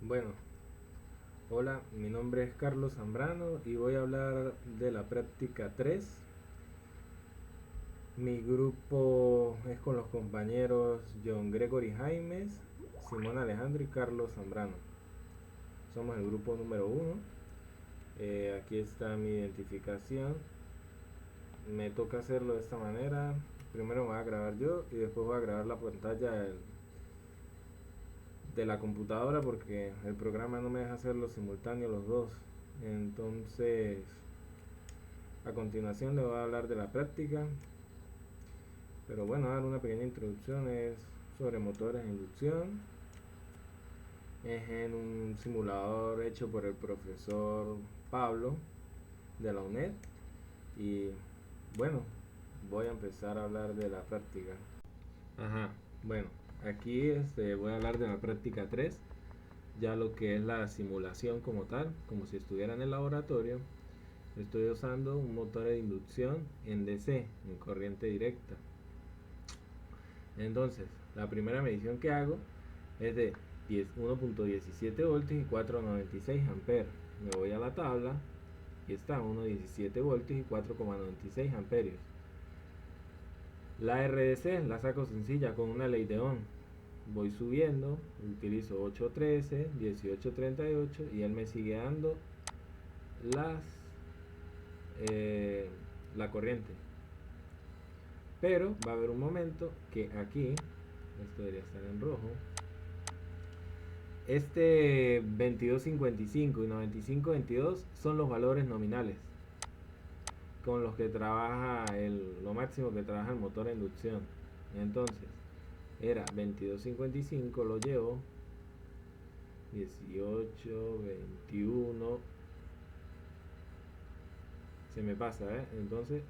Bueno, hola, mi nombre es Carlos Zambrano y voy a hablar de la práctica 3. Mi grupo es con los compañeros John Gregory Jaimes, Simón Alejandro y Carlos Zambrano. Somos el grupo número 1. Aquí está mi identificación. Me toca hacerlo de esta manera. Primero me voy a grabar yo y después voy a grabar la pantalla de la computadora porque el programa no me deja hacerlo simultáneo los dos. Entonces, a continuación le voy a hablar de la práctica, pero bueno, dar una pequeña introducción. Es sobre motores de inducción. Es en un simulador hecho por el profesor Pablo de la UNED. Y bueno, voy a empezar a hablar de la práctica. Ajá, bueno, aquí voy a hablar de la práctica 3, ya lo que es la simulación como tal, como si estuviera en el laboratorio. Estoy usando un motor de inducción en DC, en corriente directa. Entonces, la primera medición que hago es de 1.17 voltios y 4,96 amperes. Me voy a la tabla y está 1.17 voltios y 4,96 amperios. La RDC la saco sencilla con una ley de Ohm. Voy subiendo, utilizo 813, 1838 y él me sigue dando las la corriente. Pero va a haber un momento que aquí, esto debería estar en rojo, este 2255 y 9522 son los valores nominales con los que trabaja lo máximo que trabaja el motor de inducción. Entonces, era 2255, lo llevo 18, 21, se me pasa, entonces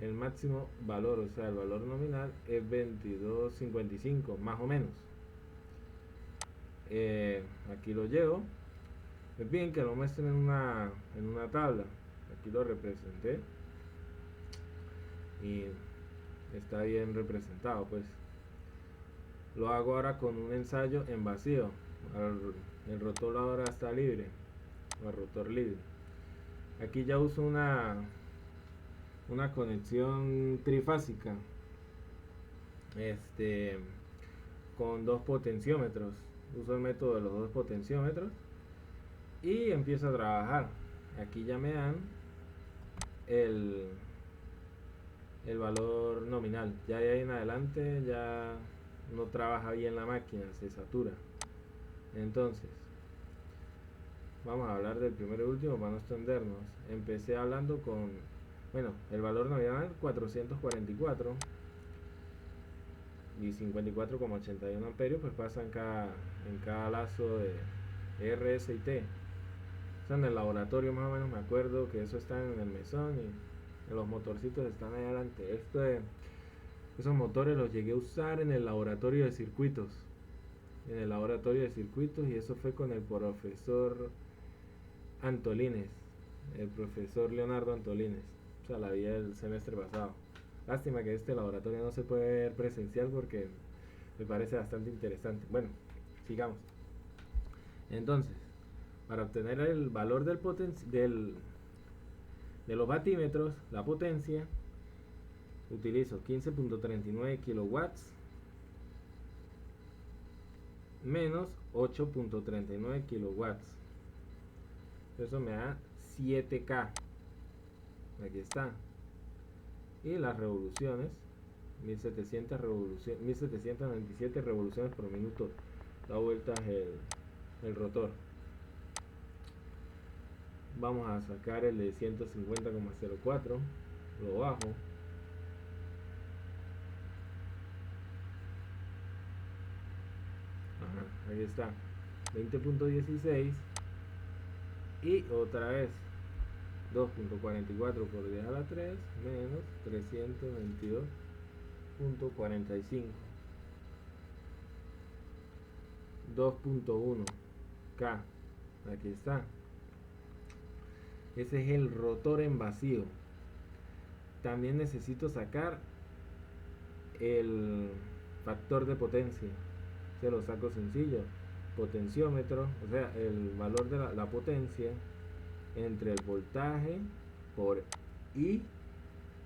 el máximo valor, o sea, el valor nominal es 2255, más o menos. Aquí lo llevo. Es bien que lo muestren en una tabla. Aquí lo representé y está bien representado, pues. Lo hago ahora con un ensayo en vacío. El rotor ahora está libre, el rotor libre. Aquí ya uso una conexión trifásica, este, con dos potenciómetros. Uso el método de los dos potenciómetros y empiezo a trabajar. Aquí ya me dan el, el valor nominal. Ya de ahí en adelante ya no trabaja bien la máquina, se satura. Entonces, vamos a hablar del primero y último para no extendernos. Empecé hablando con, bueno, el valor nominal 444 y 54,81 amperios, pues pasa en cada lazo de RS y T. O sea, en el laboratorio más o menos me acuerdo que eso está en el mesón y los motorcitos están ahí adelante. Esos motores los llegué a usar en el laboratorio de circuitos. En el laboratorio de circuitos, y eso fue con el profesor Antolines, el profesor Leonardo Antolines. O sea, la vi el semestre pasado. Lástima que este laboratorio no se puede ver presencial porque me parece bastante interesante. Bueno, sigamos. Entonces, para obtener el valor de los batímetros, la potencia, utilizo 15.39 kilowatts menos 8.39 kilowatts. Eso me da 7K. Aquí está. Y las revoluciones, 1797 revoluciones por minuto da vueltas el rotor. Vamos a sacar el de 150,04, lo bajo. Ajá, ahí está, 20.16 y otra vez 2.44 por 10 a la 3 menos 322.45, 2.1 K. Aquí está. Ese es el rotor en vacío. También necesito sacar el factor de potencia. Se lo saco sencillo. potenciómetro, o sea, el valor de la potencia entre el voltaje por I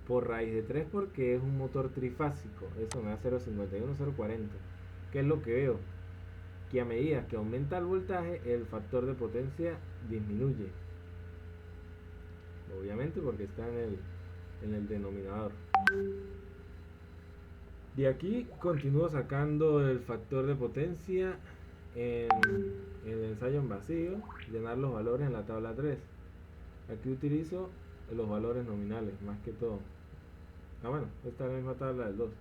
por raíz de 3 porque es un motor trifásico. Eso me da 0,51, 0,40. ¿Qué es lo que veo? Que a medida que aumenta el voltaje, el factor de potencia disminuye. Obviamente porque está en el denominador. De aquí continúo sacando el factor de potencia en el ensayo en vacío, llenar los valores en la tabla 3. Aquí utilizo los valores nominales más que todo. Bueno, esta es la misma tabla del 2.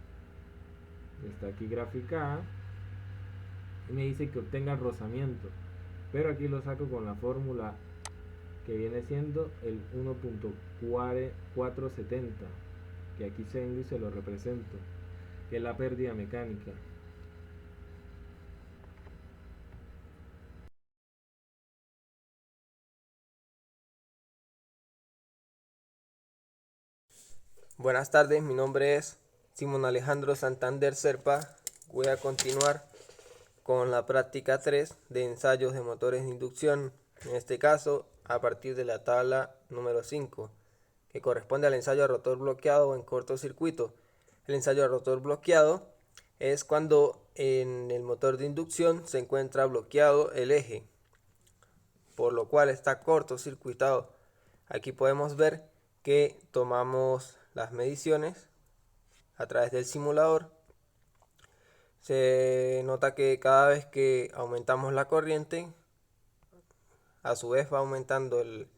Está aquí graficada y me dice que obtenga el rozamiento, pero aquí lo saco con la fórmula que viene siendo el 1.470, que aquí tengo y se lo represento, que es la pérdida mecánica. Buenas tardes, mi nombre es Simón Alejandro Santander Serpa. Voy a continuar con la práctica 3 de ensayos de motores de inducción, en este caso a partir de la tabla número 5, que corresponde al ensayo a rotor bloqueado o en cortocircuito. El ensayo a rotor bloqueado es cuando en el motor de inducción se encuentra bloqueado el eje, por lo cual está cortocircuitado. Aquí podemos ver que tomamos las mediciones a través del simulador. Se nota que cada vez que aumentamos la corriente, a su vez va aumentando el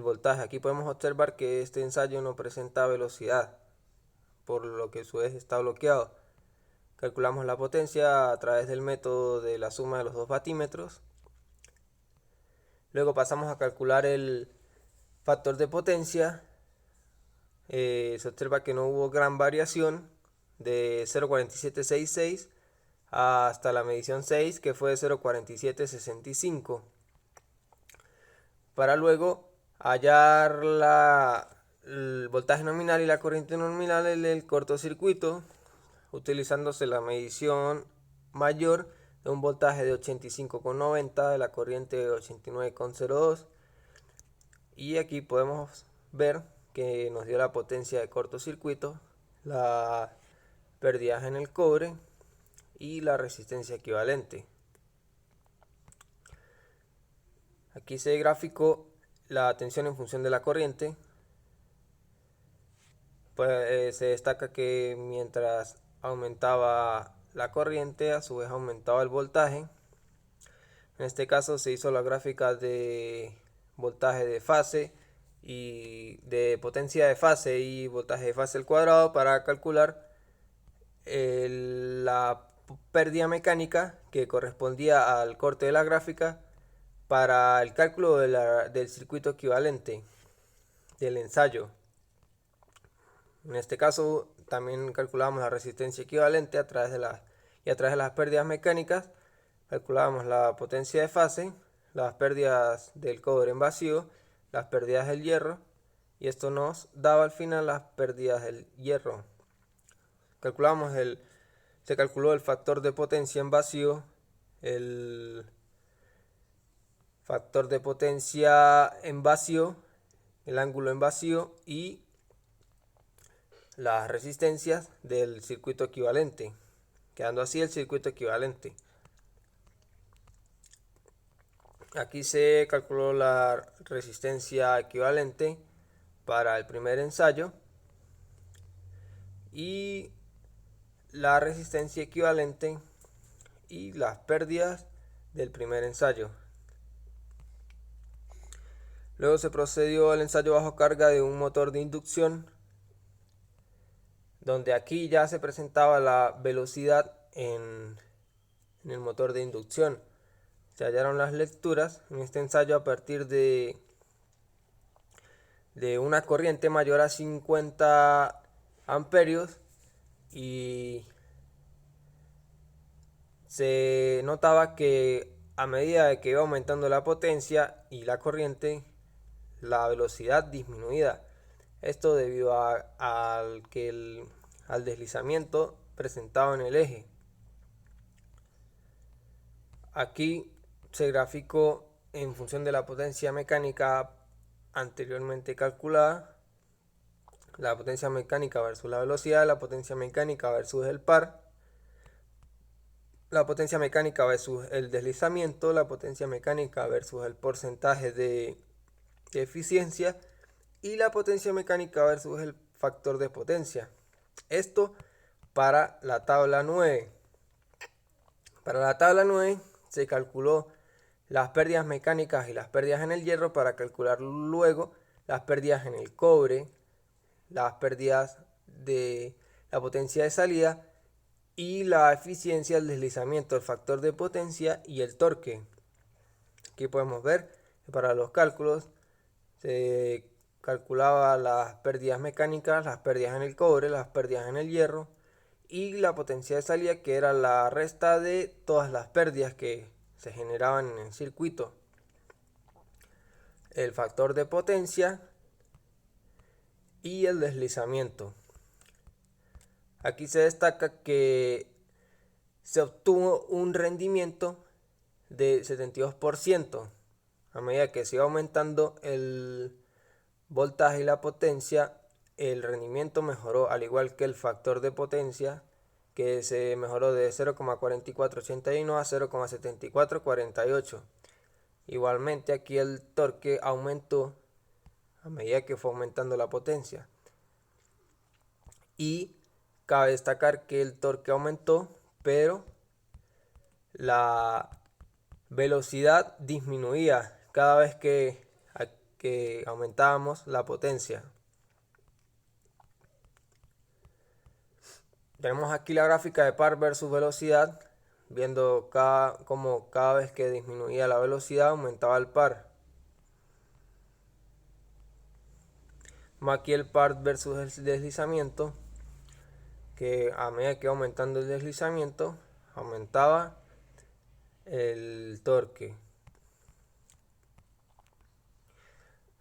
voltaje. Aquí podemos observar que este ensayo no presenta velocidad, por lo que su eje está bloqueado. Calculamos la potencia a través del método de la suma de los dos batímetros. Luego pasamos a calcular el factor de potencia. Se observa que no hubo gran variación de 0.4766 hasta la medición 6, que fue de 0.4765, para luego hallar el voltaje nominal y la corriente nominal en el cortocircuito, utilizándose la medición mayor de un voltaje de 85,90, de la corriente de 89,02, y aquí podemos ver que nos dio la potencia de cortocircuito, la pérdida en el cobre y la resistencia equivalente. Aquí se graficó la tensión en función de la corriente. Pues se destaca que mientras aumentaba la corriente, a su vez aumentaba el voltaje. En este caso se hizo la gráfica de voltaje de fase y de potencia de fase y voltaje de fase al cuadrado para calcular la pérdida mecánica que correspondía al corte de la gráfica para el cálculo del circuito equivalente del ensayo. En este caso también calculamos la resistencia equivalente a través de las pérdidas mecánicas. Calculábamos la potencia de fase, las pérdidas del cobre en vacío, las pérdidas del hierro, y esto nos daba al final las pérdidas del hierro. Se calculó el factor de potencia en vacío, el factor de potencia en vacío, el ángulo en vacío y las resistencias del circuito equivalente, quedando así el circuito equivalente. Aquí se calculó la resistencia equivalente para el primer ensayo y la resistencia equivalente y las pérdidas del primer ensayo. Luego se procedió al ensayo bajo carga de un motor de inducción, donde aquí ya se presentaba la velocidad en el motor de inducción. Se hallaron las lecturas en este ensayo a partir de una corriente mayor a 50 amperios, y se notaba que a medida de que iba aumentando la potencia y la corriente, la velocidad disminuida. Esto debido al deslizamiento presentado en el eje. Aquí se graficó en función de la potencia mecánica anteriormente calculada, la potencia mecánica versus la velocidad, la potencia mecánica versus el par, la potencia mecánica versus el deslizamiento, la potencia mecánica versus el porcentaje de eficiencia y la potencia mecánica versus el factor de potencia. Esto para la tabla 9. Para la tabla 9 se calculó las pérdidas mecánicas y las pérdidas en el hierro para calcular luego las pérdidas en el cobre, las pérdidas de la potencia de salida y la eficiencia del deslizamiento, el factor de potencia y el torque. Aquí podemos ver que para los cálculos se calculaba las pérdidas mecánicas, las pérdidas en el cobre, las pérdidas en el hierro y la potencia de salida, que era la resta de todas las pérdidas que se generaban en el circuito. El factor de potencia y el deslizamiento. Aquí se destaca que se obtuvo un rendimiento de 72%. A medida que se iba aumentando el voltaje y la potencia, el rendimiento mejoró, al igual que el factor de potencia, que se mejoró de 0,4481 a 0,7448. Igualmente aquí el torque aumentó a medida que fue aumentando la potencia. Y cabe destacar que el torque aumentó, pero la velocidad disminuía cada vez que aumentábamos la potencia. Tenemos aquí la gráfica de par versus velocidad, viendo cómo cada vez que disminuía la velocidad aumentaba el par. Aquí el par versus el deslizamiento, que a medida que iba aumentando el deslizamiento aumentaba el torque.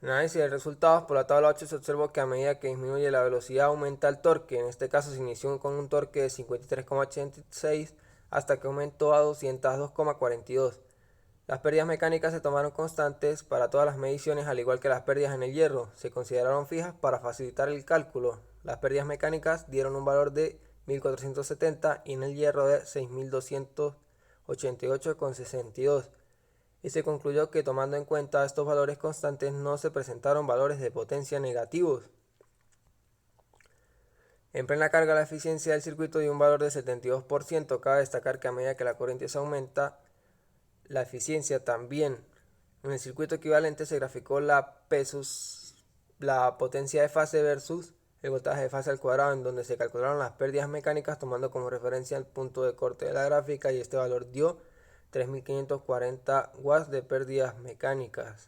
Análisis de resultados. Por la tabla 8 se observó que a medida que disminuye la velocidad aumenta el torque. En este caso se inició con un torque de 53,86 hasta que aumentó a 202,42. Las pérdidas mecánicas se tomaron constantes para todas las mediciones, al igual que las pérdidas en el hierro. Se consideraron fijas para facilitar el cálculo. Las pérdidas mecánicas dieron un valor de 1470 y en el hierro de 6288,62. Y se concluyó que, tomando en cuenta estos valores constantes, no se presentaron valores de potencia negativos. En plena carga, la eficiencia del circuito dio un valor de 72%. Cabe destacar que a medida que la corriente se aumenta, la eficiencia también. En el circuito equivalente se graficó la potencia de fase versus el voltaje de fase al cuadrado, en donde se calcularon las pérdidas mecánicas tomando como referencia el punto de corte de la gráfica, y este valor dio 3540 watts de pérdidas mecánicas.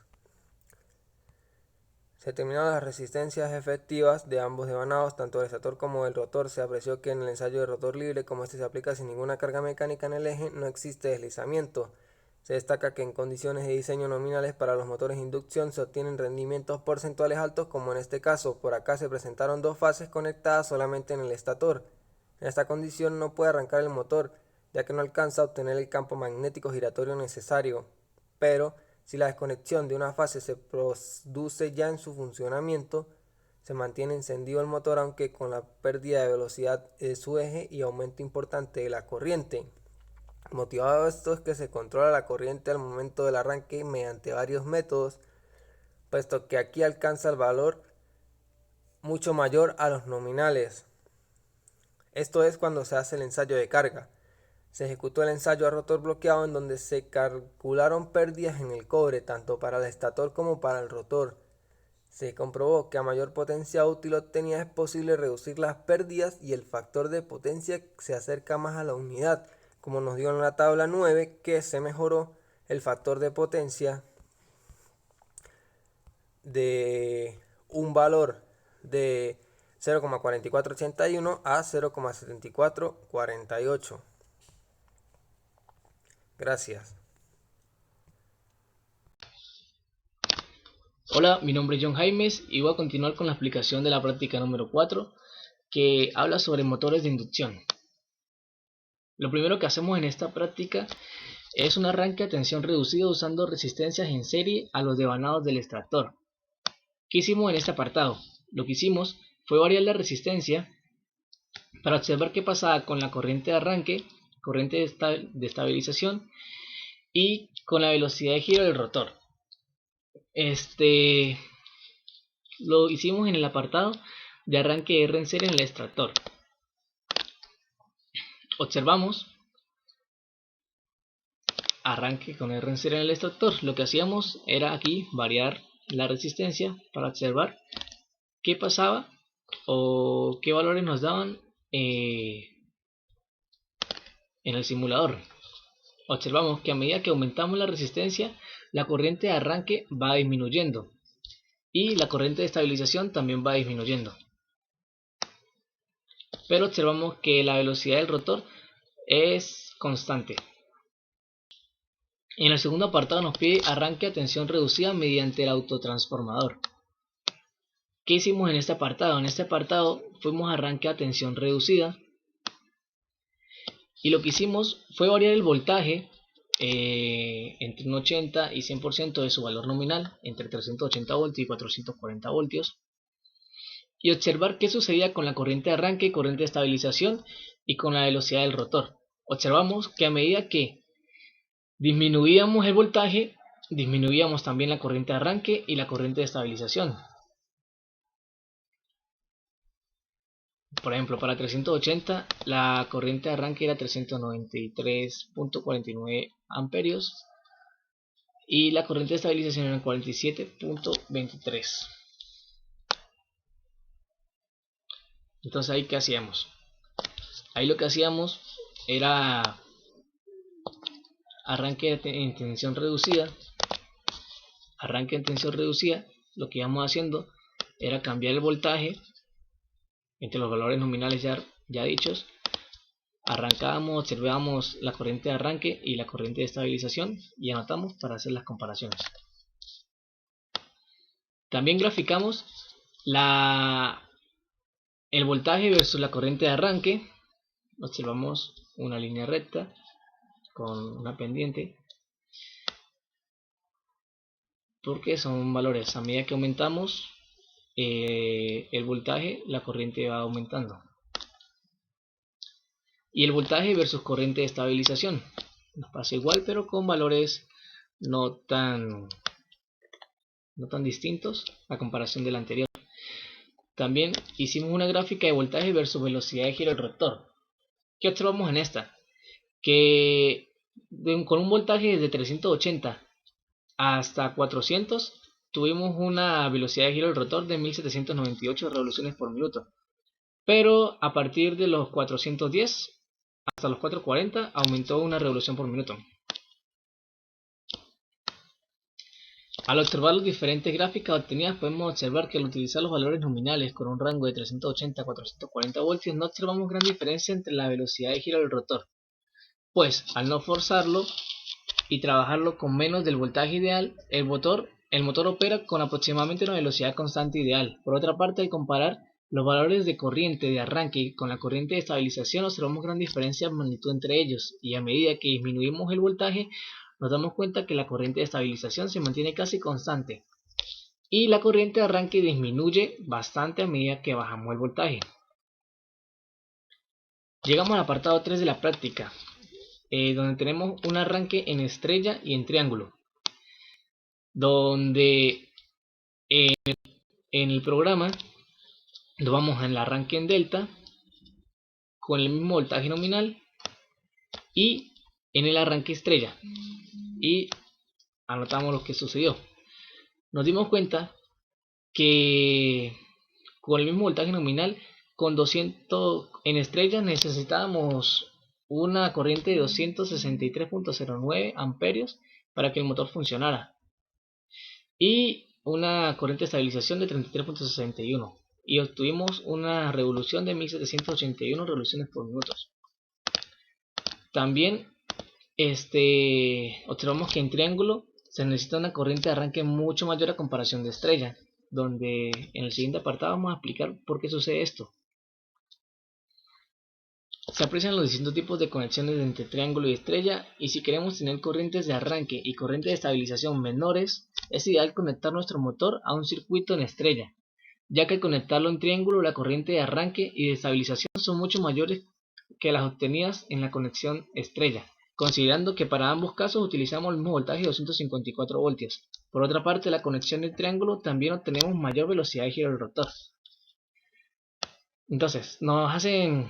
Se determinaron las resistencias efectivas de ambos devanados, tanto del estator como del rotor. Se apreció que en el ensayo de rotor libre, como este se aplica sin ninguna carga mecánica en el eje, no existe deslizamiento. Se destaca que en condiciones de diseño nominales para los motores de inducción se obtienen rendimientos porcentuales altos, como en este caso. Por acá se presentaron dos fases conectadas solamente en el estator. En esta condición no puede arrancar el motor, ya que no alcanza a obtener el campo magnético giratorio necesario. Pero si la desconexión de una fase se produce ya en su funcionamiento, se mantiene encendido el motor, aunque con la pérdida de velocidad de su eje y aumento importante de la corriente. Motivado esto es que se controla la corriente al momento del arranque mediante varios métodos, puesto que aquí alcanza el valor mucho mayor a los nominales. Esto es cuando se hace el ensayo de carga. Se ejecutó el ensayo a rotor bloqueado, en donde se calcularon pérdidas en el cobre, tanto para el estator como para el rotor. Se comprobó que a mayor potencia útil obtenida es posible reducir las pérdidas y el factor de potencia se acerca más a la unidad, como nos dio en la tabla 9, que se mejoró el factor de potencia de un valor de 0,4481 a 0,7448. Gracias. Hola, mi nombre es John Jaimes y voy a continuar con la explicación de la práctica número 4, que habla sobre motores de inducción. Lo primero que hacemos en esta práctica es un arranque a tensión reducida usando resistencias en serie a los devanados del extractor. ¿Qué hicimos en este apartado? Lo que hicimos fue variar la resistencia para observar qué pasaba con la corriente de arranque, corriente de estabilización y con la velocidad de giro del rotor. Lo hicimos en el apartado de arranque de R en serie en el extractor. Observamos arranque con R en serie en el extractor. Lo que hacíamos era aquí variar la resistencia para observar qué pasaba o qué valores nos daban en el simulador. Observamos que a medida que aumentamos la resistencia, la corriente de arranque va disminuyendo y la corriente de estabilización también va disminuyendo. Pero observamos que la velocidad del rotor es constante. En el segundo apartado nos pide arranque a tensión reducida mediante el autotransformador. ¿Qué hicimos en este apartado? En este apartado fuimos a arranque a tensión reducida y lo que hicimos fue variar el voltaje entre un 80 y 100% de su valor nominal, entre 380 voltios y 440 voltios, y observar qué sucedía con la corriente de arranque, corriente de estabilización y con la velocidad del rotor. Observamos que a medida que disminuíamos el voltaje, disminuíamos también la corriente de arranque y la corriente de estabilización. Por ejemplo, para 380 la corriente de arranque era 393.49 amperios y la corriente de estabilización era 47.23. Entonces ahí ¿qué hacíamos? Ahí lo que hacíamos era arranque en tensión reducida. Arranque en tensión reducida, lo que íbamos haciendo era cambiar el voltaje entre los valores nominales ya dichos. Arrancábamos, observábamos la corriente de arranque y la corriente de estabilización y anotamos para hacer las comparaciones. También graficamos el voltaje versus la corriente de arranque. Observamos una línea recta con una pendiente, porque son valores a medida que aumentamos el voltaje, la corriente va aumentando. Y el voltaje versus corriente de estabilización nos pasa igual, pero con valores no tan distintos a comparación del anterior. También hicimos una gráfica de voltaje versus velocidad de giro del rotor. ¿Qué observamos en esta? Que con un voltaje desde 380 hasta 400 tuvimos una velocidad de giro del rotor de 1798 revoluciones por minuto, pero a partir de los 410 hasta los 440 aumentó una revolución por minuto. Al observar las diferentes gráficas obtenidas podemos observar que al utilizar los valores nominales con un rango de 380 a 440 voltios no observamos gran diferencia entre la velocidad de giro del rotor, pues al no forzarlo y trabajarlo con menos del voltaje ideal, el motor opera con aproximadamente una velocidad constante ideal. Por otra parte, al comparar los valores de corriente de arranque con la corriente de estabilización observamos gran diferencia de magnitud entre ellos, y a medida que disminuimos el voltaje nos damos cuenta que la corriente de estabilización se mantiene casi constante y la corriente de arranque disminuye bastante a medida que bajamos el voltaje. Llegamos al apartado 3 de la práctica, donde tenemos un arranque en estrella y en triángulo, donde en el programa nos vamos al arranque en delta con el mismo voltaje nominal y en el arranque estrella, y anotamos lo que sucedió. Nos dimos cuenta que con el mismo voltaje nominal, con 200 en estrellas necesitábamos una corriente de 263.09 amperios para que el motor funcionara y una corriente de estabilización de 33.61, y obtuvimos una revolución de 1781 revoluciones por minuto. También observamos que en triángulo se necesita una corriente de arranque mucho mayor a comparación de estrella, donde en el siguiente apartado vamos a explicar por qué sucede esto. Se aprecian los distintos tipos de conexiones entre triángulo y estrella, y si queremos tener corrientes de arranque y corrientes de estabilización menores, es ideal conectar nuestro motor a un circuito en estrella, ya que al conectarlo en triángulo la corriente de arranque y de estabilización son mucho mayores que las obtenidas en la conexión estrella, considerando que para ambos casos utilizamos el mismo voltaje de 254 voltios. Por otra parte, la conexión de triángulo también obtenemos mayor velocidad de giro del rotor. Entonces, nos hacen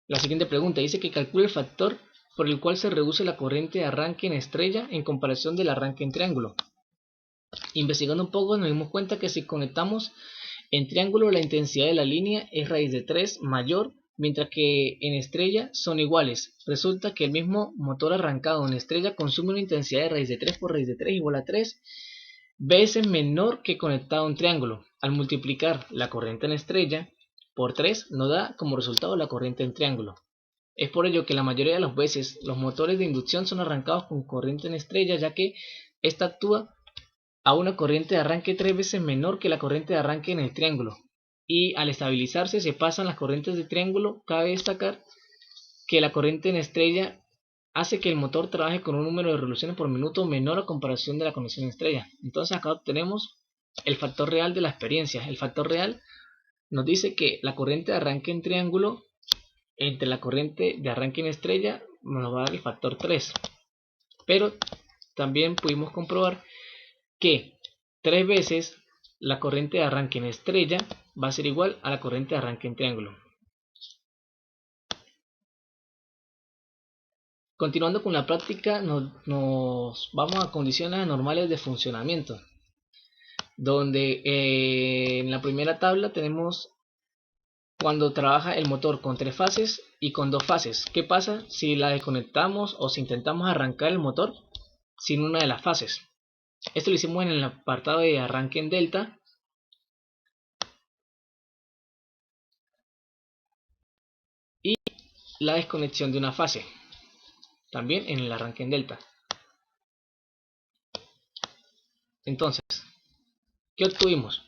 la siguiente pregunta. Dice que calcule el factor por el cual se reduce la corriente de arranque en estrella en comparación del arranque en triángulo. Investigando un poco nos dimos cuenta que si conectamos en triángulo la intensidad de la línea es raíz de 3 mayor, mientras que en estrella son iguales. Resulta que el mismo motor arrancado en estrella consume una intensidad de raíz de 3 por raíz de 3 igual a 3 veces menor que conectado en triángulo. Al multiplicar la corriente en estrella por 3 nos da como resultado la corriente en triángulo. Es por ello que la mayoría de las veces los motores de inducción son arrancados con corriente en estrella, ya que esta actúa a una corriente de arranque 3 veces menor que la corriente de arranque en el triángulo, y al estabilizarse se pasan las corrientes de triángulo. Cabe destacar que la corriente en estrella hace que el motor trabaje con un número de revoluciones por minuto menor a comparación de la conexión en estrella. Entonces acá obtenemos el factor real de la experiencia. El factor real nos dice que la corriente de arranque en triángulo entre la corriente de arranque en estrella nos va a dar el factor 3, pero también pudimos comprobar que 3 veces la corriente de arranque en estrella va a ser igual a la corriente de arranque en triángulo. Continuando con la práctica, nos vamos a condiciones anormales de funcionamiento, donde en la primera tabla tenemos cuando trabaja el motor con 3 fases y con 2 fases. ¿Qué pasa si la desconectamos o si intentamos arrancar el motor sin una de las fases? Esto lo hicimos en el apartado de arranque en delta. Y la desconexión de una fase, también en el arranque en delta. Entonces, ¿qué obtuvimos?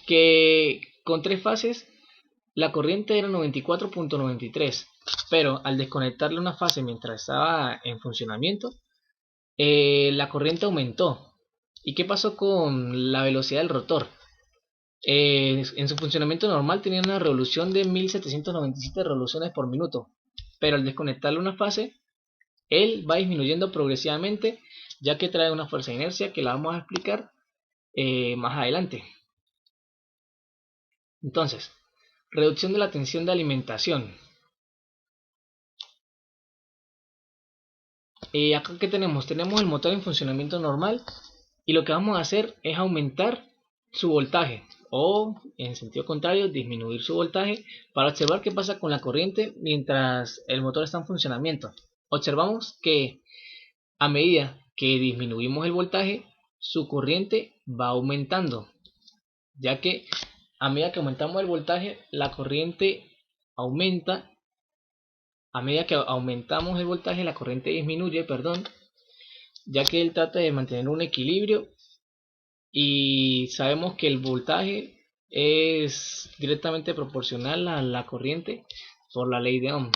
Que con 3 fases la corriente era 94.93, pero al desconectarle una fase mientras estaba en funcionamiento, la corriente aumentó. ¿Y qué pasó con la velocidad del rotor? En su funcionamiento normal tenía una revolución de 1797 revoluciones por minuto, pero al desconectarle una fase, él va disminuyendo progresivamente, ya que trae una fuerza de inercia que la vamos a explicar más adelante. Entonces, reducción de la tensión de alimentación. Acá que tenemos el motor en funcionamiento normal, y lo que vamos a hacer es aumentar su voltaje, o en sentido contrario disminuir su voltaje, para observar qué pasa con la corriente mientras el motor está en funcionamiento. Observamos que a medida que disminuimos el voltaje, su corriente va aumentando, ya que a medida que aumentamos el voltaje, la corriente aumenta. A medida que aumentamos el voltaje, la corriente disminuye, ya que él trata de mantener un equilibrio, y sabemos que el voltaje es directamente proporcional a la corriente por la ley de Ohm.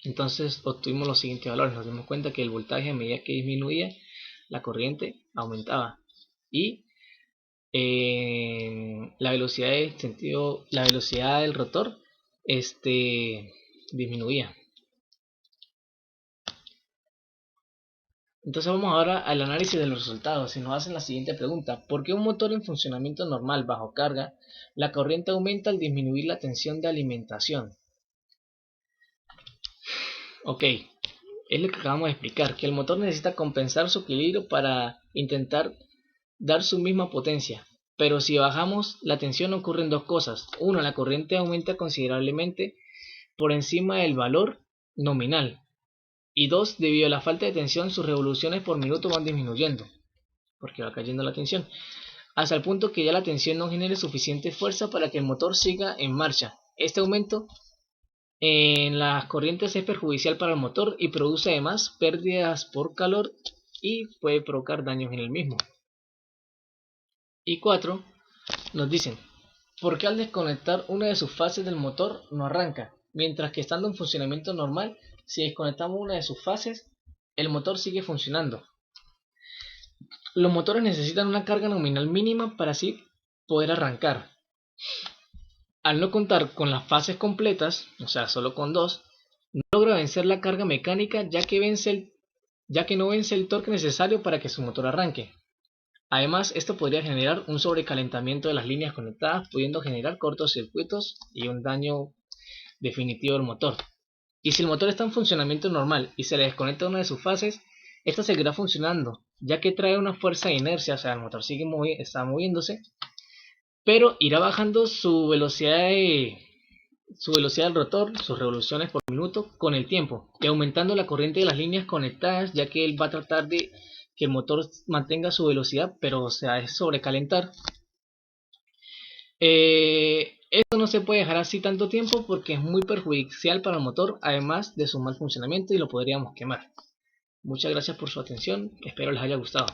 Entonces obtuvimos los siguientes valores. Nos dimos cuenta que el voltaje, a medida que disminuía, la corriente aumentaba, y la velocidad del rotor disminuía. Entonces vamos ahora al análisis de los resultados, y nos hacen la siguiente pregunta: ¿por qué un motor en funcionamiento normal bajo carga, la corriente aumenta al disminuir la tensión de alimentación? Ok, es lo que acabamos de explicar, que el motor necesita compensar su equilibrio para intentar dar su misma potencia, pero si bajamos la tensión ocurren dos cosas. Uno, la corriente aumenta considerablemente por encima del valor nominal, y dos, debido a la falta de tensión sus revoluciones por minuto van disminuyendo, porque va cayendo la tensión, hasta el punto que ya la tensión no genere suficiente fuerza para que el motor siga en marcha. Este aumento en las corrientes es perjudicial para el motor y produce además pérdidas por calor y puede provocar daños en el mismo. Y 4, nos dicen: ¿por qué al desconectar una de sus fases del motor no arranca? mientras que estando en funcionamiento normal, si desconectamos una de sus fases, el motor sigue funcionando. Los motores necesitan una carga nominal mínima para así poder arrancar. Al no contar con las fases completas, o sea, solo con dos, no logra vencer la carga mecánica ya que no vence el torque necesario para que su motor arranque. Además, esto podría generar un sobrecalentamiento de las líneas conectadas, pudiendo generar cortocircuitos y un daño definitivo del motor. Y si el motor está en funcionamiento normal y se le desconecta una de sus fases, esta seguirá funcionando, ya que trae una fuerza de inercia, o sea, el motor está moviéndose, pero irá bajando su velocidad del rotor, sus revoluciones por minuto, con el tiempo, y aumentando la corriente de las líneas conectadas, ya que él va a tratar de que el motor mantenga su velocidad, pero es sobrecalentar. Esto no se puede dejar así tanto tiempo porque es muy perjudicial para el motor, además de su mal funcionamiento, y lo podríamos quemar. Muchas gracias por su atención, espero les haya gustado.